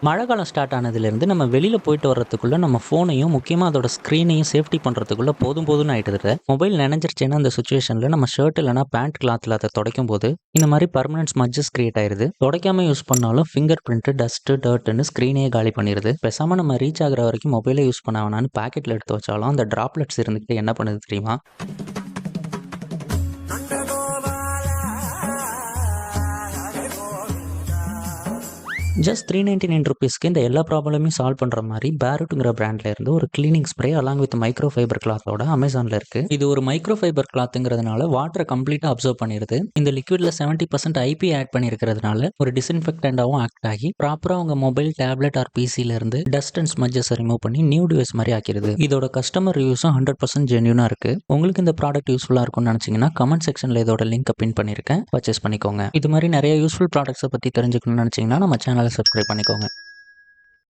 மழை காலம் ஸ்டார்ட் ஆனதுலேருந்து நம்ம வெளியில் போயிட்டு வர்றதுக்குள்ள நம்ம ஃபோனையும் முக்கியமாக அதோட ஸ்க்ரீனையும் சேஃப்டி பண்ணுறதுக்குள்ள போதும் போதும்னு ஆயிடுது. மொபைல் நினைஞ்சிருச்சுன்னா அந்த சுச்சுவேஷனில் நம்ம ஷர்ட் இல்லைனா பேண்ட் கிளாத்தில் அதை துடைக்கும் போது இந்த மாதிரி பர்மனன்ட் ஸ்மட்ஜஸ் கிரியேட் ஆயிருது. துடைக்காம யூஸ் பண்ணாலும் ஃபிங்கர் பிரிண்ட், டஸ்ட்டு, டர்ட்னு ஸ்க்ரீனையே காலி பண்ணிடுது. பேசாமல் நம்ம ரீச் ஆகிற வரைக்கும் மொபைலை யூஸ் பண்ண வேணான்னு பாக்கெட்டில் எடுத்து வச்சாலும் அந்த ட்ராப்லெட்ஸ் இருந்துக்கிட்டு என்ன பண்ணுது தெரியுமா? ஜஸ்ட் 399 ருபீஸ்க்கு இந்த எல்லா ப்ராப்ளமையும் சால்வ் பண்ணுற மாதிரி பேரூட்டுங்கிற பிராண்ட்ல இருந்து ஒரு cleaning spray along with micro fiber கிளாத்தோட அமேசானில் இருக்கு. இது ஒரு மைக்ரோ ஃபைபர் கிளாத்துங்கிறதுனால வாட்டரை கம்ப்ளீட்டாக அப்சர்வ் பண்ணிடுது. இந்த லிக்விட்ல 70% ஐபி ஆட் பண்ணியிருக்கிறதுனால ஒரு டிஸ்இன்ஃபெக்டண்டாகவும் ஆக்ட் ஆகி ப்ராப்பராக உங்கள் மொபைல், டேப்லெட் ஆர் பிசில இருந்து டஸ்ட் அண்ட் ஸ்மட்ஜஸை ரிமூவ் பண்ணி நியூ டிவைஸ் மாதிரி ஆக்கிடுது. இதோட கஸ்டமர் ரிவ்யூஸும் 100% ஜென்யூனாக இருக்கு. உங்களுக்கு இந்த ப்ராடக்ட் யூஸ்ஃபுல்லாக இருக்கும்னு நினச்சிங்கன்னா கமெண்ட் செக்ஷனில் இதோட லிங்க் பின் பண்ணியிருக்கேன், பர்ச்சேஸ் பண்ணிக்கோங்க. இது மாதிரி நிறைய யூஸ்ஃபுல் ப்ராடக்ட்ஸை பற்றி தெரிஞ்சுக்கணும்னு நினச்சிங்கன்னா நம்ம சேனலை சப்ஸ்கிரைப் பண்ணிக்கோங்க.